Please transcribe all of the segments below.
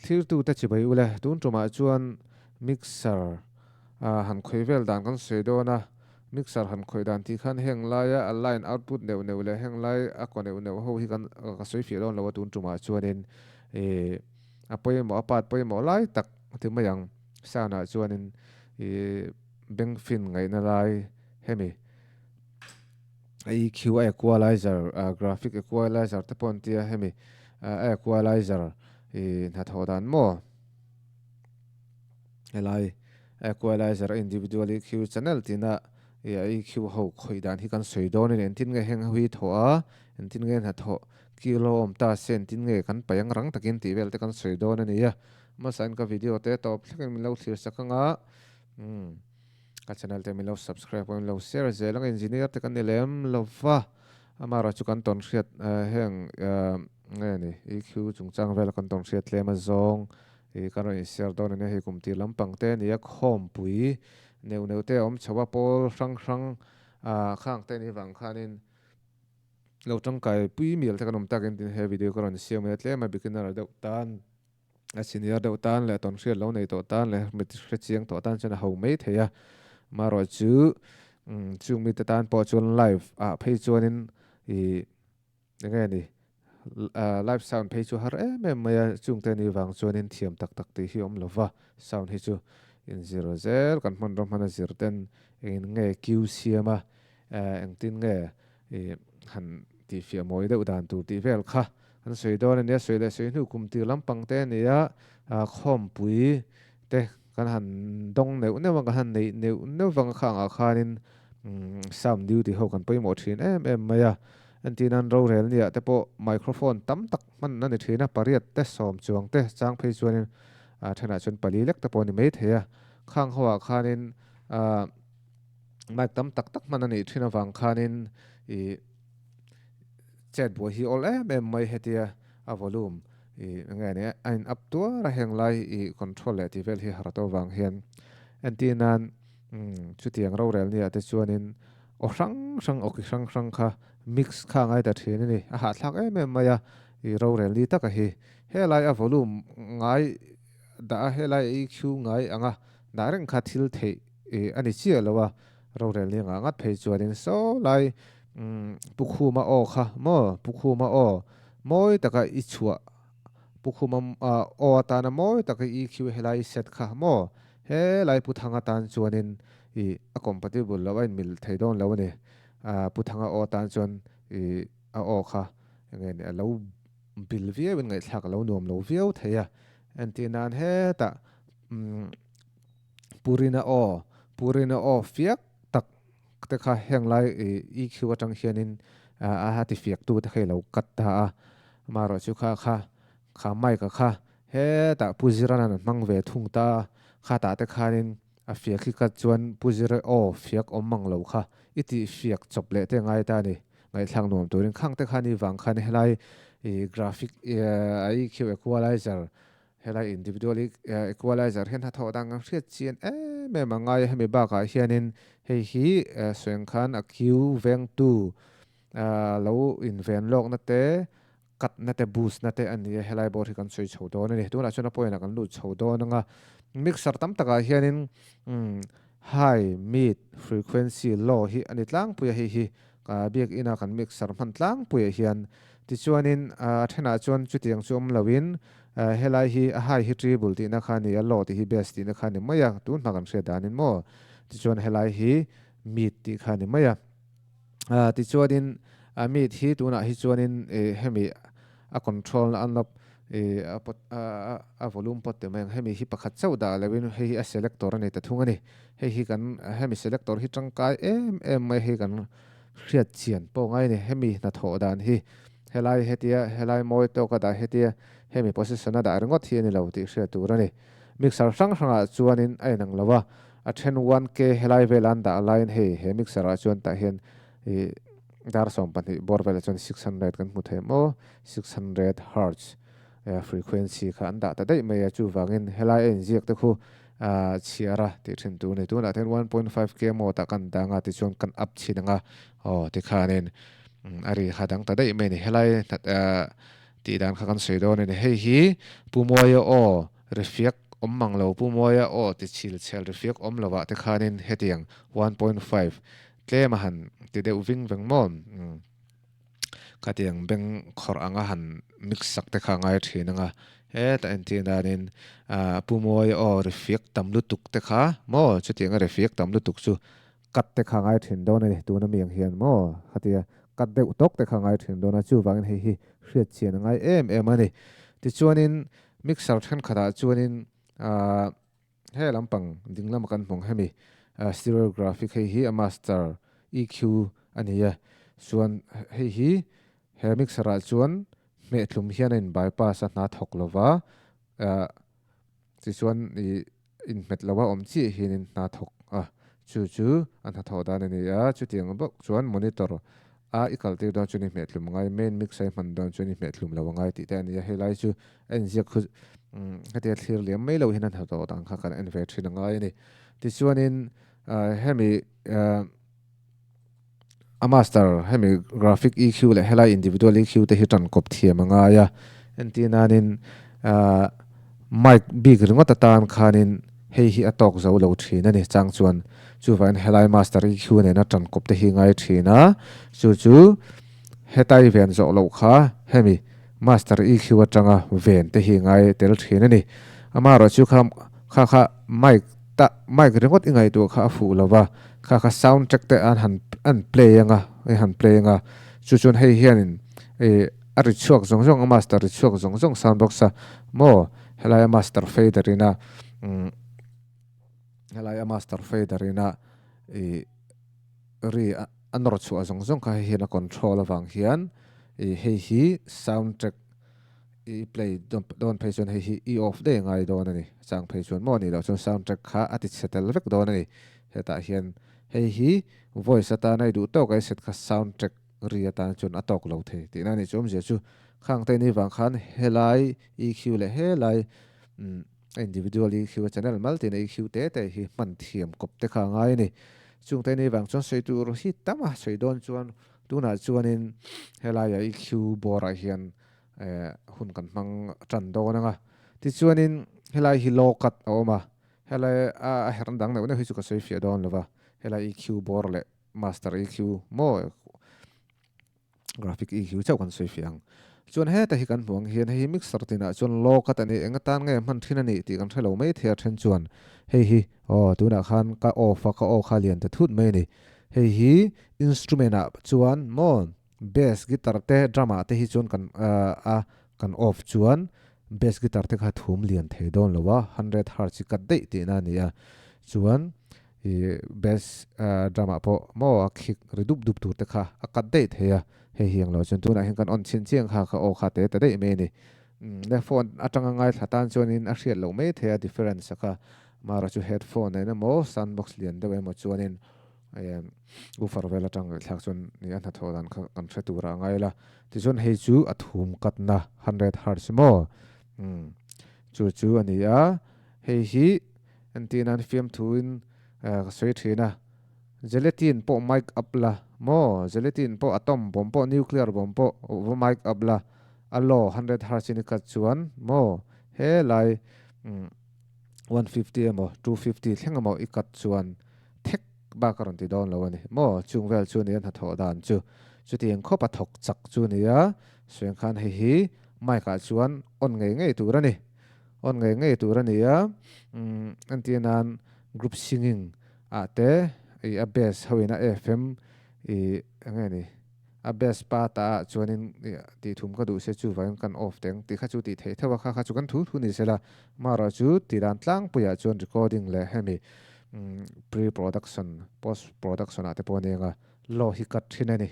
thlir tu ta chi bai ule tun tuma chuan mixer han khoi vel dan kan sei do na mixer han khoi dan ti khan heng lai a line output neu le heng lai a ko neu ho hi kan ka soi fi don lo tun tuma chuan in e apoi mo apat poi mo lai tak ti ma yang sana chuan in e beng fin ngai na lai hemi EQ equalizer graphic equalizer te pon tia hemi equalizer na thodan mo helai equalizer individual EQ channel tina EQ ho khoidan hi kan soidon en tin nge heng hui thoa en tin nge na tho kilo om ta sen tin nge kan payang rang takin ti vel te kan soidon ani ya ma san ka video te top thlekin min lo thlir sakanga ka channel te min lo subscribe min lo share je lang engineer te kan elem lo wa amara chu kan ton hriat heng nge ni EQ chungchang vel kan ton hriat lema zong karon in share don ne he kumti lampang te ni yak home pui neu te om chawa pol rang khang te ni wang khanin lo tang kai pui mil te kanom takin tin he video karon share me tle ma beginner de tan a senior de tan le ton share lo nei to tan le mit chiang to tan chana ho me theya maro chu chu mi te tan po chun live a phei chuanin I nge ni live sound page chu har em maya chung te ni wang chuanin thiam tak ti hi om lova sound hi chu in zero zel kan hman rom hana zir ten in nge qc ma eng tin nge han ti fia moi de udan tu ti vel kha an soi don ne soi le soi nu kum ti lampang te ne ya khom pui te kan han dong ne wang han nei ne wang khang a khanin sound duty ho kan poi mo thin em maya an tin an ro rel nia te po microphone tam tak man na ni thina pariat te som chuang te chang phei chuanin thana chun pali lek te po ni mai theya khang hawa khanin mic tam tak man ani thina wang khanin I chat bo hi ol em mai hetia a volume nge ne ein up to ra heng lai control le ti vel hi har to wang hian an tin an chu tiang ro rel nia te chuanin o sang o ki sang kha mix kha ngai ta thine ni a ha thlak em maya ro rel li taka hi helai a volume ngai da helai EQ ngai anga da reng kha thil thei ani chi lawa ro rel ni nga ngat phei chuanin so lai pukhuma o kha mo pukhuma o moi taka I chua pukhuma o ta na moi taka EQ helai set kha mo helai puthanga tan chuanin a compatible lawain mil theidon lawani puthanga o tan chuan a o kha nge ne lo bil vie ben ngai thlak lo nom lo viau theya antinan he ta purina o fiak tak te kha heng lai EQ atang hianin a hati fiak tu te khelo kat ta maro chu kha mai ka kha he ta puzirana mang ve thung ta kha ta te khanin a fiak hi ka chuan puzira o fiak om mang lo kha iti fiak chop le te ngai ta ni ngai thlang nom turin khang te khani wang khan helai graphic EQ equalizer helai individual equalizer hen ha tho dang hriat chian me mangai hemi ba ka hianin hei hi sweng khan a q veng tu lo in ven lok na te kat na te boost na te ani helai bor hi kan soi chho don ani tu na chuna poina kan lu chho don nga mixer tam taka hianin high mid frequency low hi ani tlang puya hi ka biak ina kan mixer man tlang puya hian ti chuanin thena chuan chutiang chum lawin helai hi a high hi triple ti na khani a low ti hi best ti na khani maya tun makan hre danin mo ti chuan helai hi mid ti khani maya ti chuanin mid hi tuna hi chuanin hemi a control unlock a volume pot te meng hemi hi pakhat chau da lewin hei a selector ani ta thungani hei kan hemi selector hi tangkai em mai hi kan hriat chian po ngai ni hemi na tho dan hi helai hetia helai moi to ka da hetia hemi position da ringot hi ani lo ti hriat turani mixer sang chuanin ai nang lawa a then 1k helai velan da line he mixer a chuan ta hian dar som pani bor vel chuan 600 kan mu the mo 600 hertz frequency kha anda ta dei me chu wangin helai en ziak te khu chiara ti thin tu nei tu na ten 1.5k mo ta kan danga ti chuan kan up chinanga ti khanin ari hadang ta dei me ni helai ti dan kha kan sei don ni hei hi pumoya o reflect mang lo pumoya o ti chil chel reflect lawa te khanin hetiang 1.5 tlema han ti deuh ving veng mon katiang beng khor anga han mix sak te kha ngai thinanga he ta entin danin pumoya o reflect tam lu tuk te kha mo chutianga reflect tam lu tuk chu kat te kha ngai thin don ni tu na miang hian mo khatia kat deuh tok te kha ngai thin don na chu wangin hei hi hriat chian ngai em ani ti chuanin mixer than khara chuanin he lampang dinglam kan hmong hemi stereographic hei hi a master EQ ania chuan hei hi he mixer a chuan me thlum hian in bypass a hna thok lova chi chuan in met lova om chi hin in hna thok chu an hna thok dan ani chu tiang bok chuan monitor ikal te don chuni me thlum ngai main mixer man don chuni me thlum lova ngai ti te ani helai chu enziak khu hati thlir liam mai lo hinan ha to dang kha kan enve thina ngai ni ti chuanin hemi a master hemi graphic EQ le helai individual EQ te hitan kop thiam anga ya entinanin mic big ringot atan khanin hei hi atok zo lo thina ni chang chuan chu van helai master EQ ne na tan kop te hi ngai thina chu hetai ven zo lo kha hemi master EQ atanga ven te hi ngai tel thina ni amaro chu kha mic ringot ingai tu kha fu lova kha sound check te an play anga han play anga chu chun hei hianin ari chuak zong a master chuak zong sound box a mo helai master fader ina helai master fader ina ri anor chu zong kha hi na control awang hian hei hi sound check play don phei chun hei hi off de ngai don ani chang phei chun mo ni lo chun sound check kha ati settle vek don ani heta hian hei hi voice ata nai du to kai set kha sound check ri ata chun atok lo the ti na ni chom je chu khang te ni wang khan helai EQ le helai individual EQ channel multi EQ te hi man thiam kop te kha ngai ni chung te ni wang chon sei tu ro hi tama sei don chuan tuna chuanin helai EQ bora hian hun kan mang tran do nga ti chuanin helai hi lokat oma helai a heran dang na hi chu ka sei fia don lova helai EQ bor le master EQ mo graphic EQ chau kan sei fiang chuan he ta hi kan hmuang hian hei mixer tina chuan lokat ani engatan nge man thina ni ti kan thelo mai thia then chuan hei hi tuna khan ka off ka o kha lian ta thut mai ni hei hi instrument a chuan mon bass guitar te drama te hi chuan kan off chuan bass guitar te kha thum lian thei don lowa 100 Hz kat dei ti na nia chuan bass drama po mo khik redup dup tur te kha akat dei theya hei hiang lo chun tuna hin kan on chin chiang kha o kha te ta dei me ni le phone atanga ngai thatan chuan in a hriat lo me theya difference kha mara chu headphone na mo soundbox lian de mo chuan in woofer vela tang thak chun ni an thodan kha kan thretura ngai la ti chun hei chu athum katna 100 Hz mo chu ani a hei hi antinan film thuin soi thina gelatin po mic up la mo gelatin po atom bom po nuclear bom po over mic up la alo 100 Hz ni ka chuan mo he lai 150 mo 250 thleng mo ikat chuan thek ba karon ti don lo ani mo chung vel chu ni an tho dan chu tiang kho pa thok chak chu ni a sweng khan hi mai ka chuan on ngei tu rani on ngei tu rani a antinan group singing ate a bass hawina FM angani a bass pa ta chuanin ti thum ka du se chu vain kan off teng ti kha chu ti thei thawa kha chu kan thu ni sela mara chu ti ran tlang puya chuan recording le hemi pre production post production ate ponenga lo hi kat thinani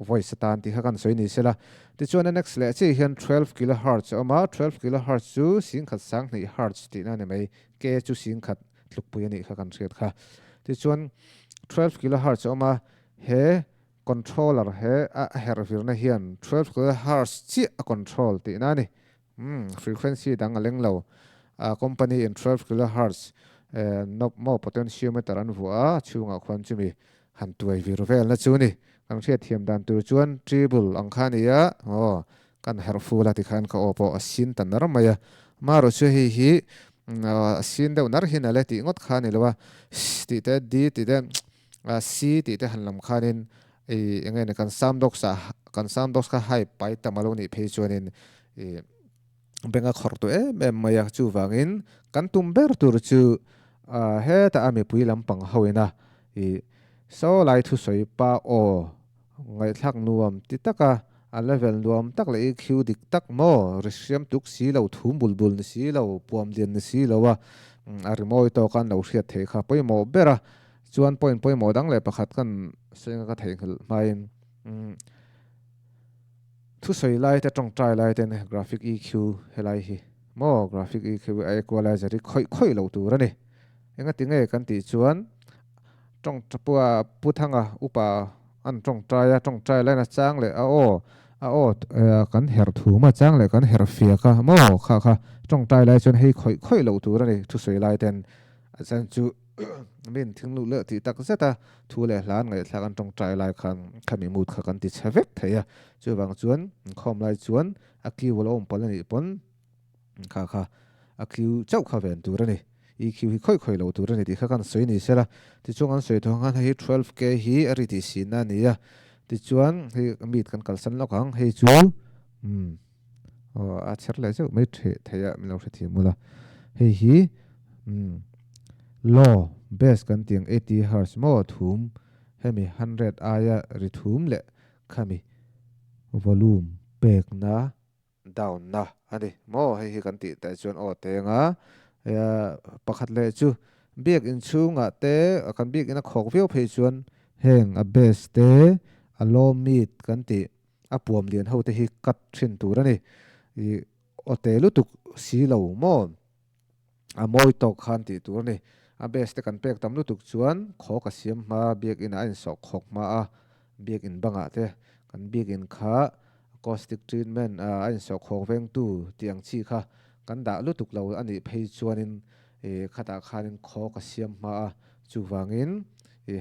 voice tan ti kha kan soi ni sela ti chuan next le chi hian 12 kilohertz ama 12 kilohertz chu sing khat sang nei hertz ti na ne mai ke chu sing khat thluk puya ni kha kan riat kha ti chuan 12 kilohertz oma he controller he a hervir na hian 12 kilohertz chi a control ti na ni frequency dang aleng lo company in 12 kilohertz no mo potentiometer an vua chunga khwan chumi han tuai vir vel na chu ni ang thia thiam dan tur chuan treble ang khania kan herfu la ti khan ka opo asin tan ramaya maro chu hi asin de unar hin ale ti ngot khan ilwa ti te di ti de si ti te hanlam khanin engen kan sam dok ka hai pai tamalo ni phe chuanin benga khortu maya chu wangin kan tumber tur chu he ta ami pui lampang hoina so lai thu soi pa o ngai thak nuam ti taka a level nuam tak le EQ dik tak mo resiam tuk si lo thum bulbul ni si lo puam dian ni si lo wa a remoi to kan lo hriat the kha poi mo bera chuan point poi mo dang le pakhat kan senga ka thei khal main thu soi lai te tong trai lai ten graphic EQ helai hi mo graphic EQ equalizer khoi khoi lo tu ra ni enga tinge kan ti chuan trong chapua puthanga upa an trong trai lai na chang le kan her thu ma chang le kan her fia ka mo kha trong trai lai chuan hei khoi lo tu ra ni thu soi lai ten chan chu min thing lu le ti tak zeta thu le hlan ngai thla kan trong trai lai khan khami mut kha kan ti chhavek theya chu wang chuan khom lai chuan aki wala om pal ni pon kha aki chau kha ven tu ra ni EQ hi khoi lo tu ra ni ti kha kan soi ni sela ti chung an soi thong han hi 12k hi ari ti sin na ni ya ti chuan hi mit kan kal san lo kang hei chu a cher le chu mai theya mi lo thi mula hei hi low bass kan tiang 80 Hz mo thum hemi 100 aya ri thum le khami volume pek na down na ani mo hei kan ti ta chuan o te nga pakhat le chu biak in chunga te kan biak in a khok veo phei chuan heng a bass te a low mid kan ti a puam lian ho te hi kat thin tur ani i o te lutuk si lo mo a moi tok khan ti tur ni a bass te kan pek tam lutuk chuan khok a siam ma biak in a in sok khok ma a biak in banga te kan biak in kha acoustic treatment a in sok khok veng tu tiang chi kha kan da lutuk lo ani phei chuanin khata khanin khok a siam ma a chu wangin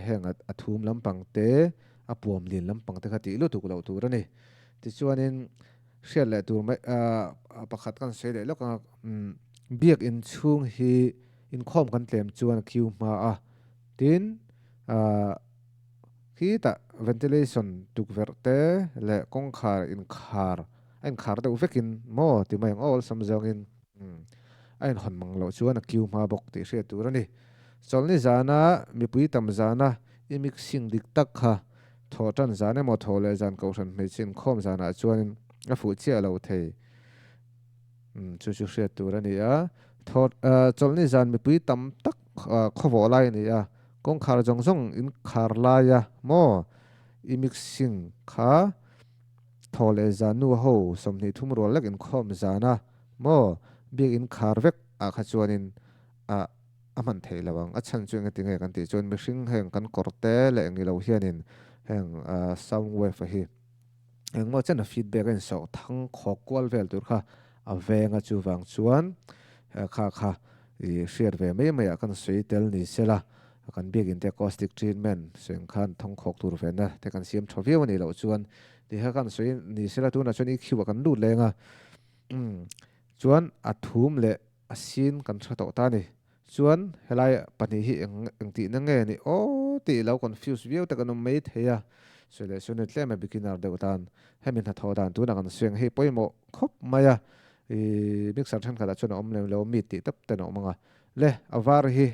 heng a thum lampang te a puam lin lampang te khati lutuk lo tur ani ti chuanin hriat le tur mai pakhat kan sei le loka biak in chung hi in khom kan tlem chuan kiu ma a tin khi ta ventilation tuk verte le kong khar in khar de vekin mo ti mai ol samjong in ain hon mang lo chuan kiu ma bok ti hriat tur ani cholni zana mi pui tam zana i mixing dik tak kha tho tan zana mo tho le zan ko ran me chin khom zana chuan a fu chia lo thei chu hriat tur ani a thot cholni zan mi pui tam tak khowo lai ni a kong khar jong jong in khar la ya mo i mixing kha thole zanu ho somni thum ro lek in khom zana mo biak in khar vek a kha chuanin a man thei lawang a chan chuang ti nge kan ti chuan mihring heng kan korte le ngi lo hianin heng sound wave hi eng mo chen feedback in so thang khok kwal vel tur kha a venga chu wang chuan kha i share ve mai kan sui tel ni sela kan biak in te acoustic treatment seng khan thong khok tur ve na te kan siam thoveu ni lo chuan ti ha kan sui ni sela tu na chuan i khiwa kan lut lenga chuan a thum le a sin kan tha to ta ni chuan helai pani hi eng ti na nge ni o ti lo confuse view ta kan mai theya sele sune tlema beginner de utan hemin ha thodan tu na kan sweng he poimo khop maya mixer than khala chuan om le lo mi ti tap te no manga le avar hi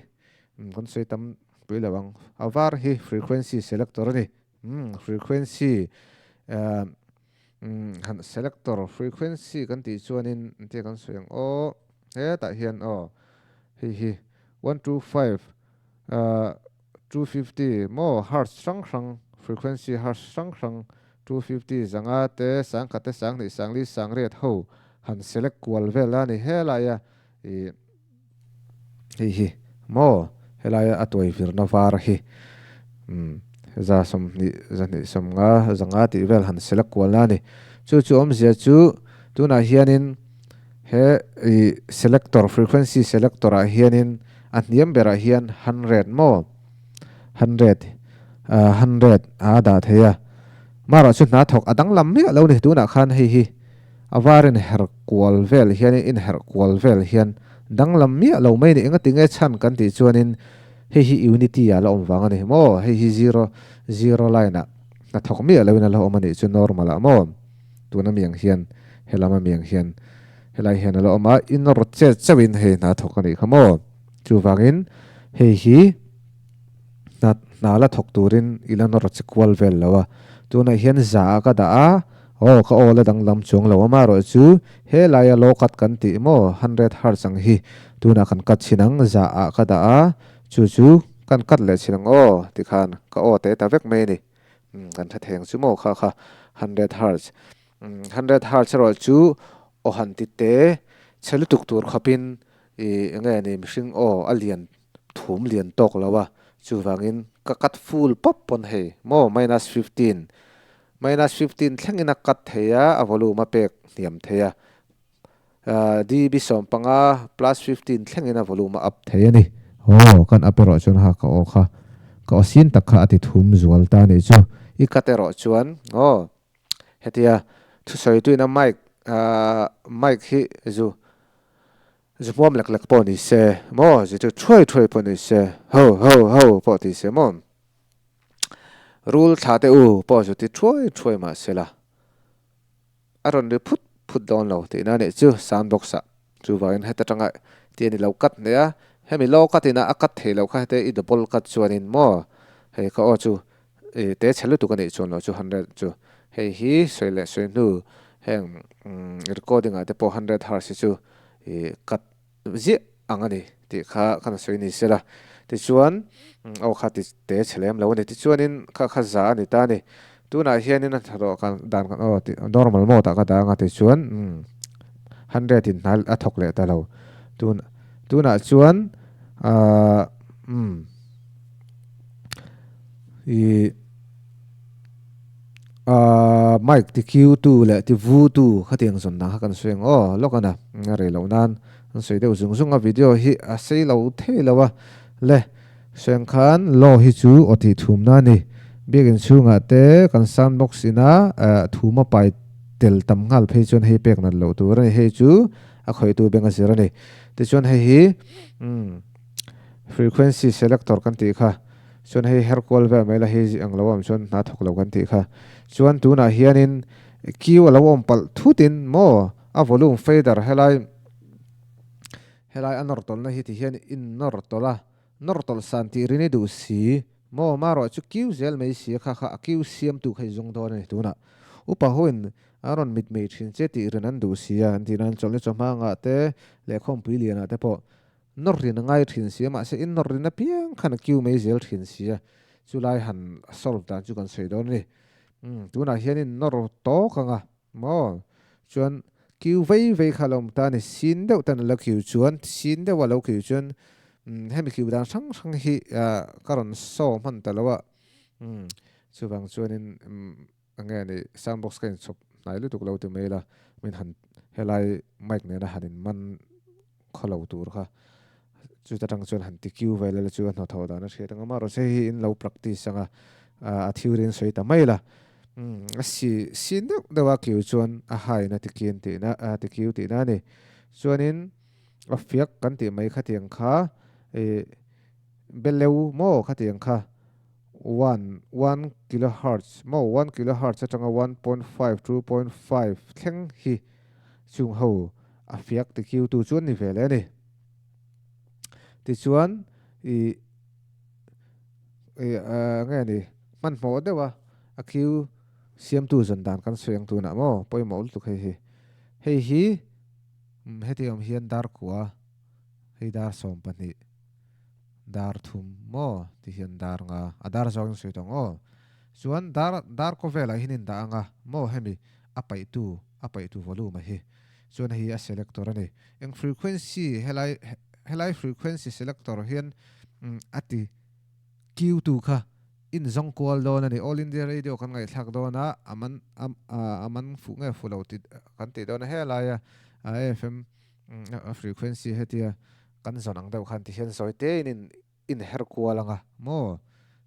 kon sei tam pui lawang avar hi frequency selector ni frequency han selector frequency kan ti chuanin te kan sweng o he ta hian hi 125 250 mo hertz sang frequency hertz sang 250 zanga te sang khate sang ni sang li sang riat ho han select kwal vela ni hela ya hi mo hela ya atoi vir na var hi za som ni som nga zanga ti vel han select kwal la ni chu om zia chu tuna hianin he selector frequency selector a hianin a niam bera hian 100 mo 100 a da theya maro chu na thok adang lam mi lo ni tuna khan hi avarin her kwal vel hian in her kwal vel hian danglam mi lo mai ni enga tinge chan kan ti chuanin hi unity ya la om wanga ni mo hi zero zero line na thok mi lo na lo mani chu normal mo tuna miang hian helama miang hian helai hian lo ma in rot che chawin he na thok ani khamo chu wangin hi na la thok turin ilan rot che kwal vel lawa tuna hian za ka da a ka ola danglam chung lo ma ro chu he laia lokat kan ti mo 100 hertz ang hi tuna kan kat chinang za a ka da a chu kan kat le chinang ti khan ka te ta vek me ni kan tha theng chu mo kha 100 hertz 100 hertz ro chu han ti te chelu tuk tur khapin nge ni mihring alian thum lian tok lawa chu wangin ka kat full pop pon he mo -15 thlengina kat theya a volume a pek niam theya db som panga +15 thlengina volume up theya ni kan apero chon ha ka sin takha ati thum zual ta ni chu ikatero chuan hetia thu soi tuina mic hi zu pom lek po ni se mo ji chu throi po ni se ho po ti se mo rule thate po ju ti throi ma se la aron de put down lo ti na ne chu sandbox sa chu vain heta tanga ti ni lo kat ne a hemi lo katina akat the lo kha te I double kat chuanin mo he ka chu te chelu tu kan ni chon lo chu 100 chu hi soile nu heng recording ate po 100 hertz chu kat ji angani ti kha kan soi ni sela ti chuan kha ti te chelem lo ni ti chuanin kha za ni ta ni tuna hianin tharo kan dan kan ti normal mo ta ka da nga ti chuan 100 in nal athok le ta lo tuna chuan mic ti q2 le ti vu2 khatiang zon na kan sweng lokana ngare lo nan an soi deu zung a video hi a sei lo the lawa le sweng khan lo hi chu oti thum na ni begin chunga te kan sandbox ina thuma pai tel tam ngal phei chon hei pek na lo tur ni hei chu a khoi tu benga zira ni ti chon hei hi frequency selector kan ti kha chon hei her call ve mela hei ang lawam chon na thok lo kan ti kha chuan tuna hianin q lawam pal thutin mo a volume fader helai anortol na hi ti hian in nortol santi rini du si mo maro chu q zel mai si kha q siam tu khai zong don ni tuna upa hoin aron mit mei thin che ti renan du si an ti nan chol ni choma nga te le khom piliana te po norrin ngai thin si ma se in norrin a piang khan q mai zel thin si chulai han solve dan chu kan sei don ni tuna hianin nor to kanga mo chuan kiu vei khalom ta ni sin deuh tan la kiu chuan sin deuh wa lo kiu chuan hemi kiu dan sang hi karon so man talawa chuwang chuanin ange ni sandbox kan chop nai lu tuk lo tu mela min han helai mic ne na hanin man khalo tur kha chu ta tang chuan han ti kiu vai la chu na tho da na the tang ma ro se hi in lo practice anga a thiurin soi ta maila sin deuh wa kiu chuan a hai na ti kian ti na ti kiu ti na ni chuanin a fiak kan ti mai khatiang kha beleu mo khatiang kha 1 kilohertz mo 1 kilohertz atanga 1.5 2.5 thleng hi chung ho a fiak ti kiu tu chuan ni vele ni ti chuan nge ni man mo dewa a kiu siam tu zon dan kan soyang tu na mo poi mo tu khai hi hetiam hian dar kwa hei dar som pani dar thum mo ti hian dar nga adar zong soi tong chuan dar ko vela hinin da anga mo hemi apai tu volume hi chuan hi a selector ani eng frequency helai frequency selector hian ati q2 kha in zong kwal don ani all india radio kan ngai thak dona aman fu nge fulo ti kan ti don helaya fm frequency hetia kan zonang deuh khan ti hian soi te in her kwalanga mo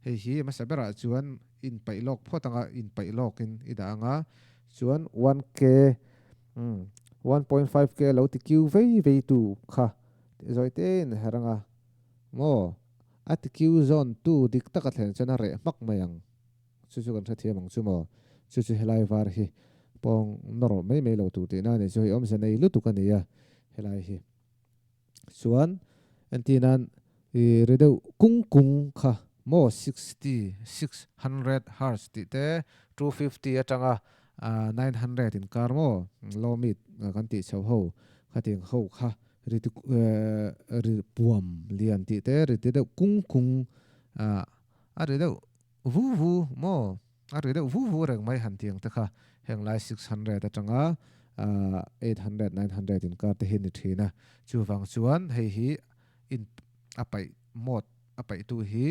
hi masabera chuan in pailok photanga in pailok in ida anga chuan 1k 1.5k lo ti q ve tu kha zoi te in heranga mo at q zone 2 dik taka thlen chana re mak mayang chu chu kan tha thiamang chu mo chu chu helai var hi pong nor mai lo tu te na ne chu hi om se nei lu tu kan ya helai hi chuan antinan i redeu kung kha mo 600 hertz ti te 250 atanga 900 in kar mo lomit kan ti chho ho khating ho kha ri puam lian ti te ri te kung a ri deu vu mo a ri deu vu reng mai han tiang ta kha heng lai 600 atanga 800 900 in kar te hin ni thina chu wang chuan hei hi in apai mod apai tu hi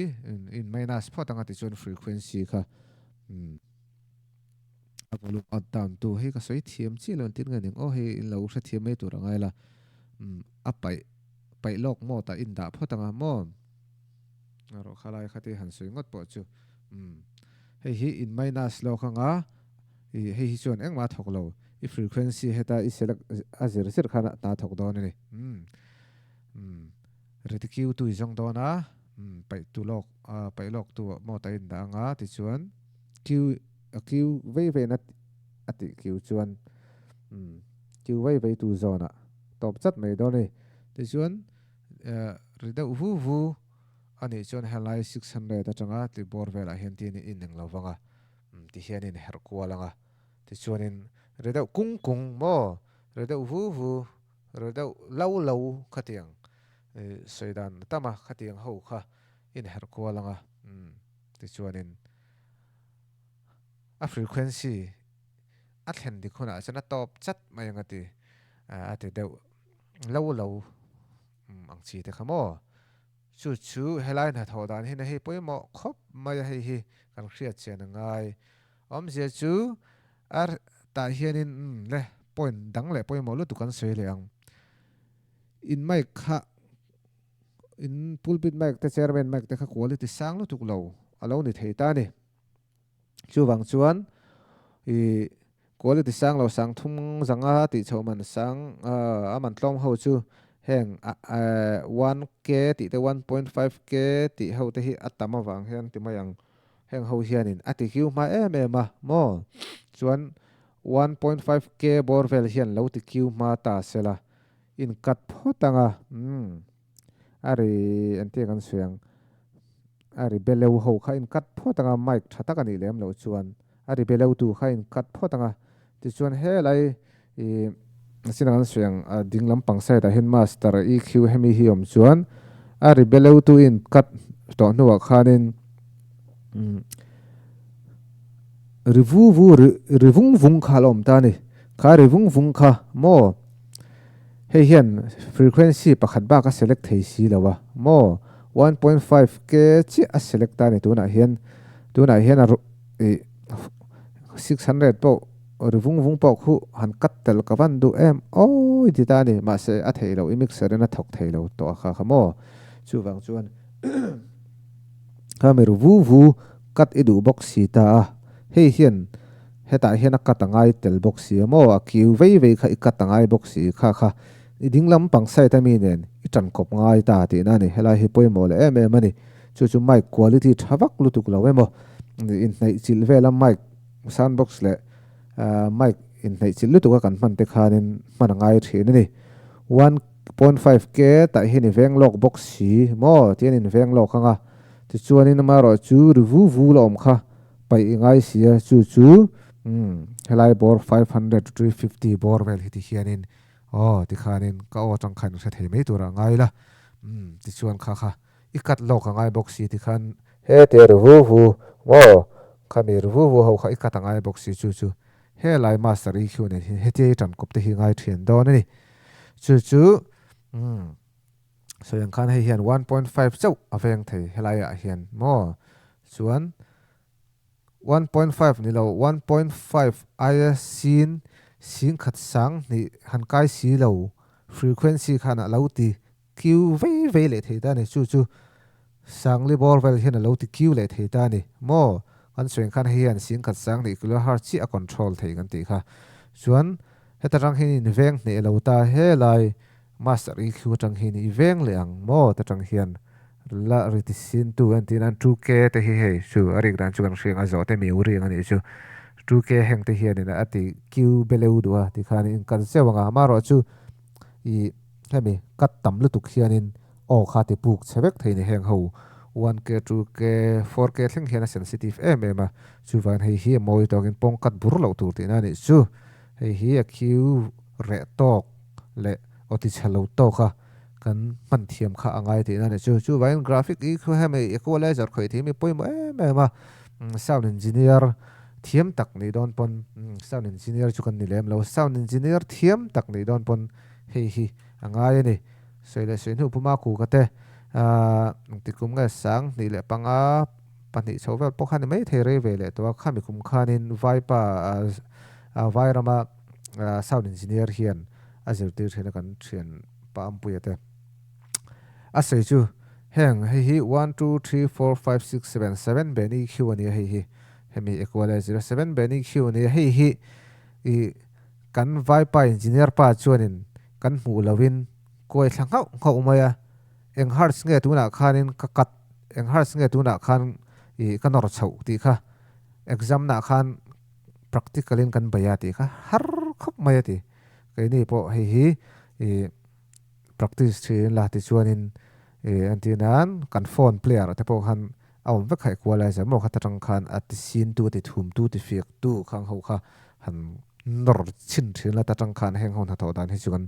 in minus photanga ti chuan frequency kha apoluk at down tu hi ka soi thiam chi lon tin nga ning o hi in lo sha thiam mai tu rangai la apai pai lok mo ta in da photanga mo aro khalai khati han soi ngot po chu hei hi in minus lo khanga hei hi chuan engma thok lo i frequency heta i select azir sir khana ta thok don ni retikiu tu izong dona pai tu lok pai lok tu mo ta in da nga ti chuan q q ve nat ati q chuan q ve tu zona top chat mai do ni ti chuan rida vu ani chuan helai 600 atanga ti bor vela hian ti ni in eng lawanga ti hian in her kwalanga ti chuan in rida kung mo rida vu rida lau khatiang soidan tama khatiang ho kha in her kwalanga ti chuan in a frequency a thlen di khona chana top chat mai ngati ate deu lau ang chi te khamo chu helai na thodan hin hi poimo khop mai hi kan khriat chen ngai om je chu ar ta hianin le point dang le poimo lu tu kan sei leang in mai kha in pulpit mic te chairman mic te kha quality sang lu tuk lo alo ni theita ni chu wang chuan i quality sang lo sang thum zanga ti choman sang aman tlom ho chu heng 1k ti te 1.5k ti ho te hi atama wang hian ti mayang heng ho hianin ati hiu ma ma mo chuan 1.5k borvel hian lo ti kiu ma ta sela in kat photanga ari anti kan suang ari beleu ho kha in kat photanga mic thataka ni lem lo chuan ari beleu tu kha in kat photanga ti chuan helai i sinang suang dinglam pangsai da hin master eq hemi hi om chuan ari beleu tu in kat to nuwa khanin rivung khalom ta ni kha rivung kha mo hei hian frequency pakhat ba ka select thei si lawa mo 1.5k chi a select ta ni tuna hian a 600 po rivung po khu han kat tel ka van du em oi ti ta ni ma se a thei lo i mixer na thok thei lo to kha mo chu wang chuan kameru vu kat edu box si ta hei hian heta hian a katangai tel box si mo a kiu ve kha i katangai box si kha i dinglam pangsai ta mi nen i tan kop ngai ta ti na ni helai hi poimo le em ani chu mic quality thawak lutuk lo emo in nei chil vela mic soundbox le mic in nei chil lutuk kan man te khanin man ngai thina ni 1.5k ta hi ni veng lok box si mo tian in veng lok khanga ti chuan in maro chu vu lom kha pai ngai sia chu helai bor 500 to 350 bor vel hi ti hianin ti khanin ka o tang khan sa thei mai tura ngai la ti chuan kha ikat lok ngai box si ti khan he te vu wo khamir vu ho kha ikat ngai box si chu helai master eq ne he te tan kop te hi ngai thian don ni chu so yang khan he hian 1.5 chau aveng thei helai a hian mo chuan 1.5 ni lo 1.5 aya sin khat sang ni han kai si lo frequency khana lo ti q ve le thei ta ni chu sang li bor vel hian lo ti q le thei ta ni mo an sweng khan hian sin khat sang ni kilohertz chi a control thei kan ti kha chuan heta rang hin in veng ne lo ta he lai master EQ tang hin i veng le ang mo ta tang hian la ri ti sin tu an tin an 2k te hi he su arik dan chu kan hring a zo te mi uri ani chu 2k heng te hian in ati q beleu du a ti khan in kan sewanga ma ro chu i hemi kat tam lu tuk hian in o kha ti puk chewek thein heng ho 1k 2k 4k thing hian a sensitive em chu van hei hi moi tawkin pong kat bur lo tur tin ani chu hei hi a q re tok le oti chalo to kha kan man thiam kha angai tin ani chu vain graphic i khu hemi equalizer khoi thi mi poimo em sound engineer thiam tak nei don pon sound engineer chu kan ni lem lo sound engineer thiam tak nei don pon hei hi angai ani soile soinu puma ku kate tikum nga sang ni le panga pani chovel pokhan mai there ve le to khami kum khanin vaipa vairama sound engineer hian azir tir thena kan thian pa ampuyate asei chu heng hei hi 1 2 3 4 5 6 7 7 beni q ani hei hi hemi equalizer 7 beni q ani hei hi i kan vaipa engineer pa chuanin kan mu lovin koi thangau ngau maya eng hearts nge tuna khanin ka kat eng hearts nge tuna khan i kanor chau ti kha exam na khan practicalin kan baya ti kha har khop maya ti kai ni po hei hi i practice thin la ti chuanin antinan kan phone player te po han awm vek khai equalizer mo kha tang khan at sin tu ti thum tu ti fiak tu khang ho kha han nor chin thin la ta tang khan heng hon ha tho dan hi chuan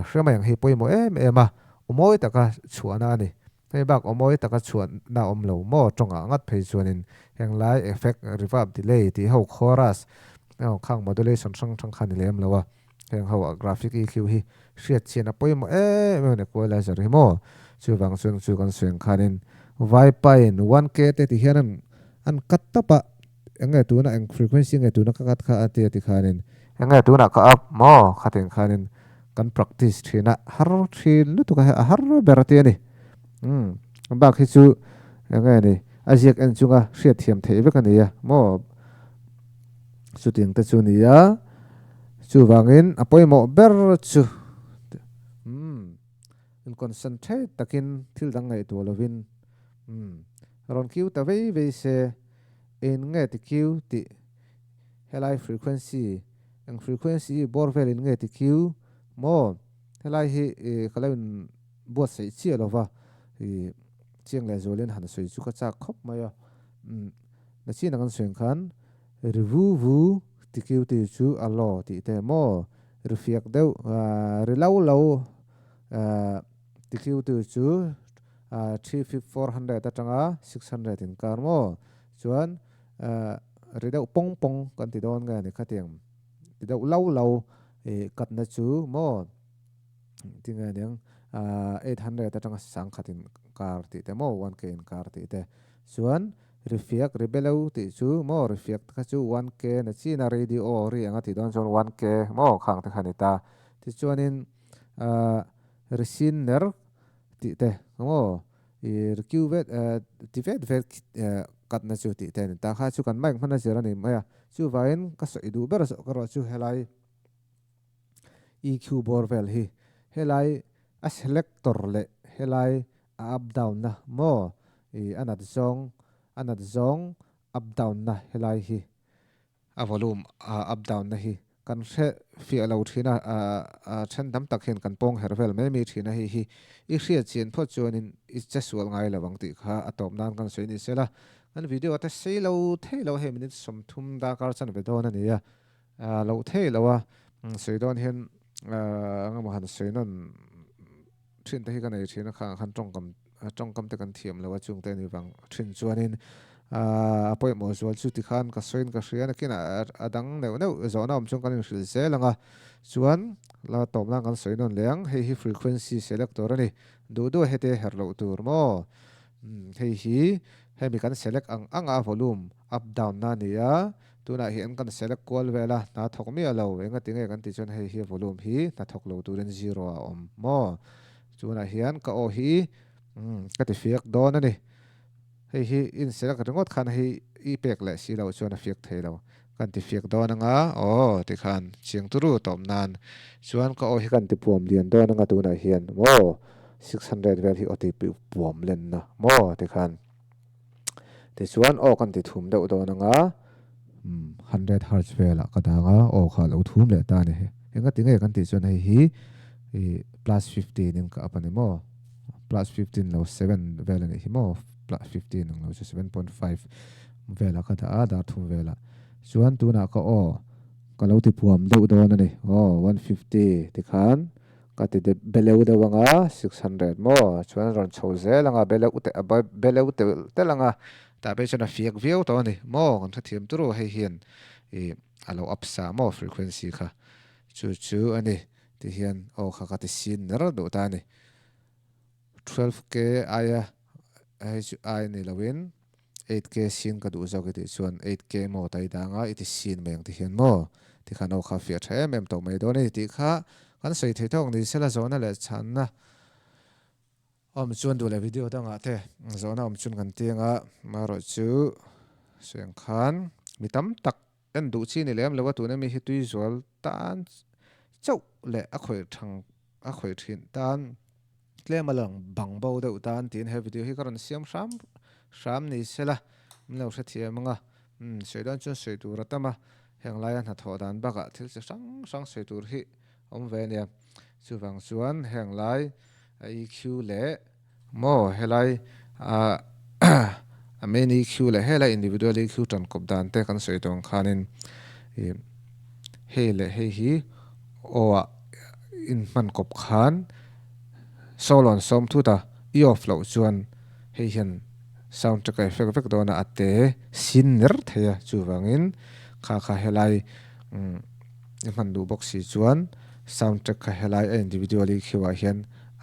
hrema yang hi poimo ema omoi taka chuana ni hei bak omoi taka chuan na om lo mo tonga ngat phei chuanin heng lai effect reverb delay ti ho chorus khang modulation thang khan lem lawa heng ho graphic EQ hi hriat chian a poimo me equalizer hi mo chu wang chung chu kan swing khanin vaipa in 1k te ti hian an kat tapa enge tuna eng frequency nge tuna ka kat kha ate ti khanin enge tuna ka up mo khatin khanin kan practice thina har thin lu tu ka har berati ani bak hi chu enge ni ajiak en chunga hriat thiam thei vek ani ya mo shooting te chu ni ya chu wangin apoimo ber chu in concentrate takin thil dang ngai to lovin ron kiu ta ve se in nge ti kiu ti helai frequency ang frequency borvel in nge ti kiu mo helai hi kalain buat sei chi lova i chiang le zolen han soi chu ka cha khop maya na chi nang swen khan revu ti kiu ti chu alo ti te mo rifiak deu rilau ti kiu ti chu 400 atanga 600 in karmo chuan ridau pong kan ti don nga ni khateng ti dau lau kat na chu mo tinga nyang 800 atanga sang khatin kar ti te mo 1k in kar ti te chuan rifiak ribelau ti chu mo rifiak ka chu 1k na chi na radio ri anga ti don chon 1k mo khang te khanita ti chuanin resinner ti te mo qvet ti vet kat na chu ti te ta kha chu kan mai khana zera ni maya chu vain ka so idu ber so ka ro chu helai EQ borvel hi helai a selector le helai up down na mo anat zong up down na helai hi a volume up down na hi kan hre fi alo thina then dam tak hen kan pong hervel me mi thina hi i hriat chian pho chuanin i chasual ngai lawang ti kha atop nan kan soi ni sela an video ata seilo thelo he minute som thum da kar chan ve don ani ya lo thelo wa soi don hen ngam han soi non thin te hi kan ei thina kha han tong kam te kan thiam lawa chung te ni wang thin chuanin apoi mo zual chu ti khan ka soin ka hrian kina adang neu zona om chung kan hrilh se langa chuan la tom lang kan soin on leng hei hi frequency selector ani du hete herlo tur mo hei hi hemi kan select anga volume up down na nia tuna hi an kan select kwal vela na thok mi alo enga tinge kan ti chon hei hi volume hi na thok lo turin 0 a om mo chuna hian ka o hi ka ti fiak don ani hei hi in select ringot khan hi i pek le si lo chuan a fiak thei lo kan ti fiak do na nga o ti khan chiang turu tom nan chuan ka o hi kan ti puam lian do na nga tu na hian mo 600 vel hi oti puam len na mo ti khan ti chuan o kan ti thum deuh do na nga 100 hertz vela ka da nga o kha lo thum le ta ne he enga ti nge kan ti chuan hei hi plus 15 in ka apani mo plus 15 lo 7 vela ni hi mo plus 15 lo 7.5 vela ka da dar thum vela chuan tu na ka o ka lo ti puam deuh do na ni o 150 ti khan ka ti de beleu de wanga 600 mo chuan ron chho zel anga beleu te langa ta be chana fiak viau to ni mo kan tha thiam turu hei hian alo upsa mo frequency kha chu ani ti hian o kha ka ti sin ner do ta ni 12k aya ai ni lawin 8k sin ka du zo ki ti chuan 8k mo tai danga iti sin meng ti hian mo ti khan o kha fia the mem to mai do ni ti kha kan sei thei thong ni sela zona le chan na om chuan du le video danga te zona om chun kan tianga maro chu seng khan mitam tak en du chi ni lem lewa tu na mi hi tui zual tan chau le a khoi thang a khoi thin tan tlem alang bang bo deuh tan tin he video hi karon siam sham ni sela mlo sa thiam anga seidan chun sei tu ratama heng lai an tho dan baka thil se sang sei tur hi om ve nia chuwang chuan heng lai EQ le mo helai a main EQ le helai individual EQ tan kop dan te kan sei tong khanin he le he hi o in man kop khan solon som thu ta I off lo chuan he hian sound track effect dona ate sinner thaya chuwangin kha helai man du box si chuan sound track kha helai individually khiwa hian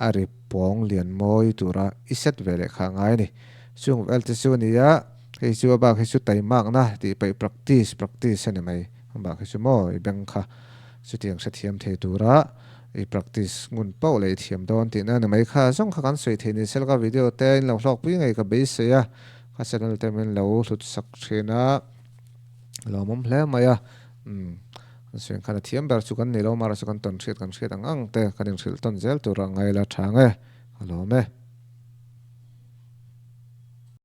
ari pong lian moi tura iset vele kha ngai ni chung vel te chu nia hei chu ba hei chu tai mak na ti pai practice ane mai ba hei chu mo I bang kha chu tiang sa thiam thei tura I practice ngun pau le thiam don ti na mai kha song kha kan sei theini sel ka video te in lo hlok pi ngai ka base ya ka channel te men lo hlut sak thina lo mom hle maya sen khana thiam ber chu kan nei lo mara chu kan ton thriat ang te kan in thil ton zel tura ngai la thange alo me